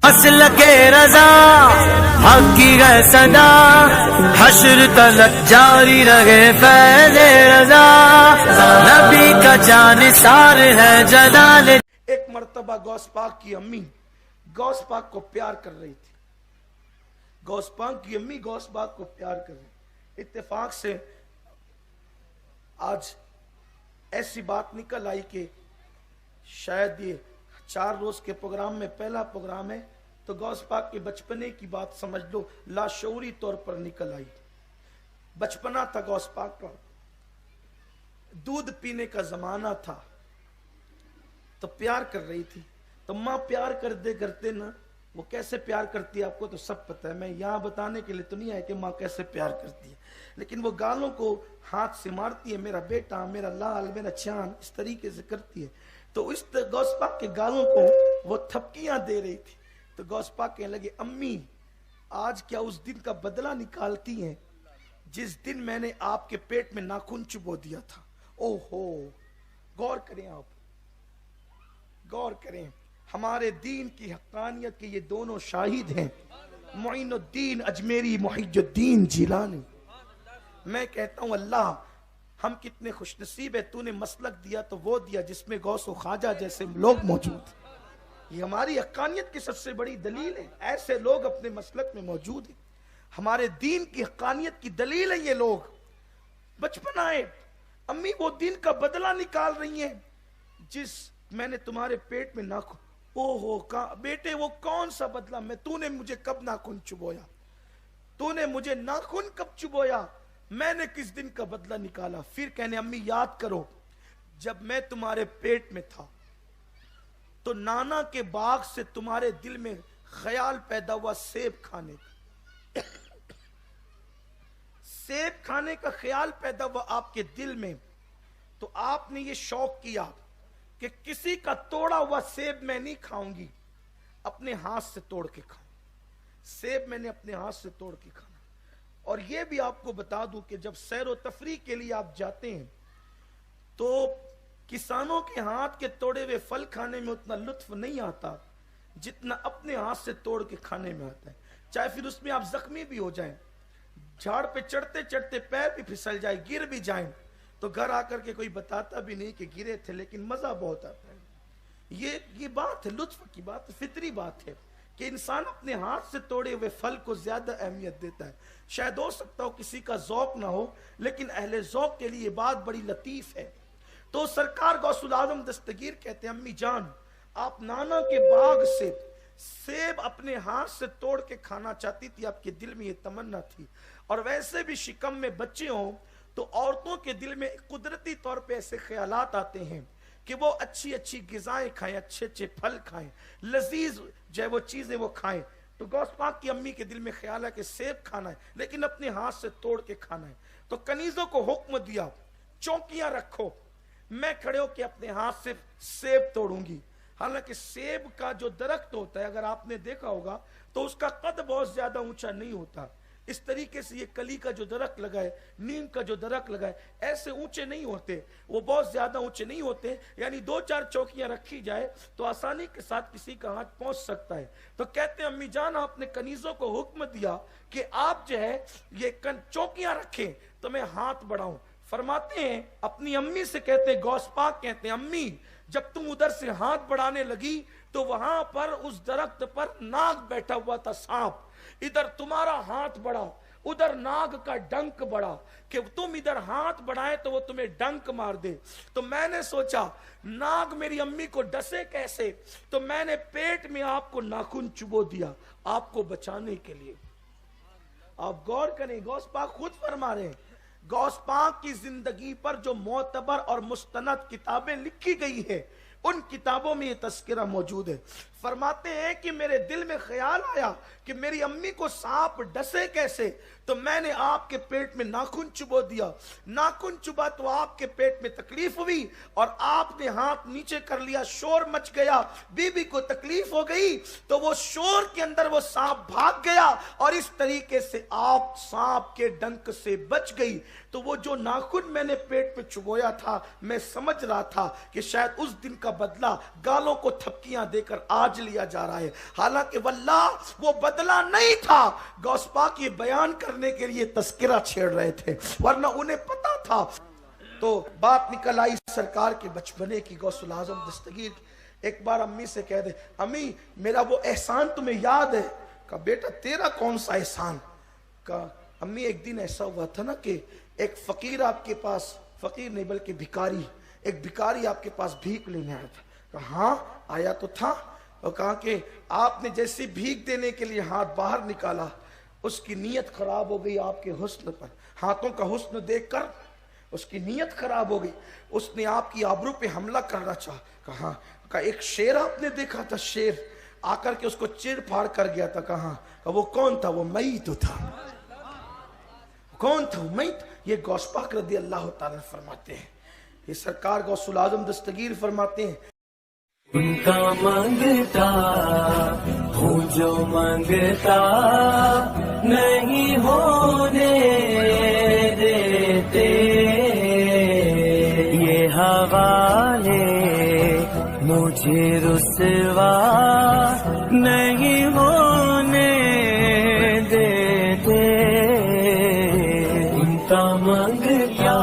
مسلک رضا حق کی ہے صدا، حشر تلک جاری رہے فیض رضا، نبی کا جانثار ہے جلال۔ ایک مرتبہ غوث پاک کی امی غوث پاک کو پیار کر رہی تھی، غوث پاک کی امی غوث پاک کو پیار کر رہی۔ اتفاق سے آج ایسی بات نکل آئی کہ شاید یہ 4 روز کے پروگرام میں پہلا پروگرام ہے، تو غوث پاک کے بچپنے کی بات سمجھ لو، لاشعوری طور پر نکل آئی۔ بچپنا تھا غوث پاک کا، دودھ پینے کا زمانہ تھا، تو پیار کر رہی تھی۔ تو ماں پیار کرتے کرتے نا، وہ کیسے پیار کرتی ہے آپ کو تو سب پتہ ہے، میں یہاں بتانے کے لیے تو نہیں ہے کہ ماں کیسے پیار کرتی ہے، لیکن وہ گالوں کو ہاتھ سے مارتی ہے، میرا بیٹا، میرا لال، میرا چاند، اس طریقے سے کرتی ہے۔ تو اس غوث پاک کے گالوں کو وہ تھپکیاں دے رہی تھی، تو غوث پاک کہنے لگے امی آج کیا اس دن کا بدلہ نکالتی ہیں جس دن میں نے آپ کے پیٹ میں ناخن چبو دیا تھا۔ او ہو، غور کریں، آپ غور کریں، ہمارے دین کی حقانیت کے یہ دونوں شاہد ہیں، معین الدین اجمیری، محی الدین جیلانی۔ میں کہتا ہوں اللہ ہم کتنے خوش نصیب ہے، تو نے مسلک دیا تو وہ دیا جس میں غوث و خواجہ جیسے لوگ موجود ہیں۔ یہ ہماری حقانیت کی سب سے بڑی دلیل ہے، ایسے لوگ اپنے مسلک میں موجود ہیں، ہمارے دین کی حقانیت کی دلیل ہے یہ لوگ۔ بچپن آئے، امی وہ دن کا بدلہ نکال رہی ہیں جس میں نے تمہارے پیٹ میں ناخن، او ہو بیٹے وہ کون سا بدلہ، تو نے مجھے کب ناخن چبویا، تو نے مجھے ناخن کب چبویا، میں نے کس دن کا بدلہ نکالا۔ پھر کہنے امی یاد کرو جب میں تمہارے پیٹ میں تھا تو نانا کے باغ سے تمہارے دل میں خیال پیدا ہوا سیب کھانے کا، سیب کھانے کا خیال پیدا ہوا آپ کے دل میں، تو آپ نے یہ شوق کیا کہ کسی کا توڑا ہوا سیب میں نہیں کھاؤں گی، اپنے ہاتھ سے توڑ کے کھاؤں، سیب میں نے اپنے ہاتھ سے توڑ کے کھانا۔ اور یہ بھی آپ کو بتا دوں کہ جب سیر و تفریح کے لیے آپ جاتے ہیں تو کسانوں کے ہاتھ کے توڑے ہوئے پھل کھانے میں اتنا لطف نہیں آتا جتنا اپنے ہاتھ سے توڑ کے کھانے میں آتا ہے، چاہے پھر اس میں آپ زخمی بھی ہو جائیں، جھاڑ پہ چڑھتے چڑھتے پیر بھی پھسل جائے، گر بھی جائیں، تو گھر آ کر کے کوئی بتاتا بھی نہیں کہ گرے تھے، لیکن مزہ بہت آتا ہے۔ یہ بات ہے، لطف کی بات، فطری بات ہے کہ انسان اپنے ہاتھ سے توڑے ہوئے پھل کو زیادہ اہمیت دیتا ہے۔ شاید ہو سکتا ہو کسی کا ذوق نہ ہو، لیکن اہل ذوق کے لیے یہ بات بڑی لطیف ہے۔ تو سرکار غوث العظم دستگیر کہتے ہیں امی جان آپ نانا کے باغ سے سیب اپنے ہاتھ سے توڑ کے کھانا چاہتی تھی، آپ کے دل میں یہ تمنا تھی۔ اور ویسے بھی شکم میں بچے ہوں تو عورتوں کے دل میں قدرتی طور پہ ایسے خیالات آتے ہیں کہ وہ اچھی اچھی غذائیں کھائیں، اچھے اچھے پھل کھائیں، لذیذ جو ہے وہ چیزیں وہ کھائیں۔ تو غوث پاک کی امی کے دل میں خیال ہے کہ سیب کھانا ہے لیکن اپنے ہاتھ سے توڑ کے کھانا ہے، تو کنیزوں کو حکم دیا چوکیاں رکھو، میں کھڑے ہو کے اپنے ہاتھ سے سیب توڑوں گی۔ حالانکہ سیب کا جو درخت ہوتا ہے اگر آپ نے دیکھا ہوگا تو اس کا قد بہت زیادہ اونچا نہیں ہوتا، اس طریقے سے یہ کلی کا جو درخت لگا ہے، نیم کا جو درخت لگا ہے، ایسے اونچے نہیں ہوتے، وہ بہت زیادہ اونچے نہیں ہوتے، یعنی 2-4 چوکیاں رکھی جائے تو آسانی کے ساتھ کسی کا ہاتھ پہنچ سکتا ہے۔ تو کہتے ہیں امی جان آپ نے کنیزوں کو حکم دیا کہ آپ جو ہے یہ چوکیاں رکھیں تو میں ہاتھ بڑھاؤں۔ فرماتے ہیں اپنی امی سے کہتے ہیں، غوث پاک کہتے ہیں امی جب تم ادھر سے ہاتھ بڑھانے لگی تو وہاں پر اس درخت پر ناگ بیٹھا ہوا تھا، سانپ، ادھر تمہارا ہاتھ بڑھا، ادھر ناگ کا ڈنک بڑھا کہ تم ادھر ہاتھ بڑھائے تو وہ تمہیں ڈنک مار دے۔ تو میں نے سوچا ناگ میری امی کو ڈسے کیسے، تو میں نے پیٹ میں آپ کو ناخن چبو دیا آپ کو بچانے کے لیے۔ آپ غور کریں، غوث پاک خود فرما رہے ہیں، غوث پاک کی زندگی پر جو معتبر اور مستند کتابیں لکھی گئی ہیں ان کتابوں میں یہ تذکرہ موجود ہے۔ فرماتے ہیں کہ میرے دل میں خیال آیا کہ میری امی کو سانپ ڈسے کیسے، تو میں نے آپ کے پیٹ میں ناخن چبو دیا، ناخن چبا تو آپ کے پیٹ میں تکلیف ہوئی اور آپ نے ہاتھ نیچے کر لیا، شور مچ گیا، بی بی کو تکلیف ہو گئی، تو وہ شور کے اندر وہ سانپ بھاگ گیا اور اس طریقے سے آپ سانپ کے ڈنک سے بچ گئی۔ تو وہ جو ناخن میں نے پیٹ پہ چبویا تھا میں سمجھ رہا تھا کہ شاید اس دن کا بدلہ گالوں کو تھپکیاں دے کر تاج لیا جا رہا ہے. حالانکہ واللہ وہ بدلہ نہیں تھا. غوث پاک یہ بیان کرنے کے لیے تذکرہ چھیڑ رہے تھے, ورنہ انہیں پتا تھا. تو بات نکل آئی سرکار کے بچپنے کی. غوث العظم دستگیر ایک بار امی سے کہہ دے, امی میرا وہ احسان تمہیں یاد ہے؟ کہا بیٹا تیرا کون سا احسان؟ کہا امی ایک دن ایسا ہوا تھا نا کہ ایک فقیر آپ کے پاس, فقیر نہیں بلکہ بھکاری, ایک بھکاری آپ کے پاس بھیک لینے آیا تھا. کہا ہاں آیا تو تھا. اور کہا کہ آپ نے جیسی بھیک دینے کے لیے ہاتھ باہر نکالا, اس کی نیت خراب ہو گئی آپ کے حسن پر. ہاتھوں کا حسن دیکھ کر اس کی نیت خراب ہو گئی, اس نے آپ کی آبرو پہ حملہ کرنا چاہا. کہا کہ ایک شیر آپ نے دیکھا تھا, شیر آ کر کے اس کو چیڑ پھاڑ کر گیا تھا. کہا کہ وہ کون تھا؟ وہ میں تو تھا. کون تھا؟ وہ میں. یہ غوث پاک رضی اللہ تعالیٰ فرماتے ہیں, یہ سرکار غوث العظم دستگیر فرماتے ہیں, ان کا مانگتا ہوں جو مانگتا نہیں ہونے دیتے, یہ حوالے مجھے رسوا نہیں ہونے دیتے. ان کا مانگتا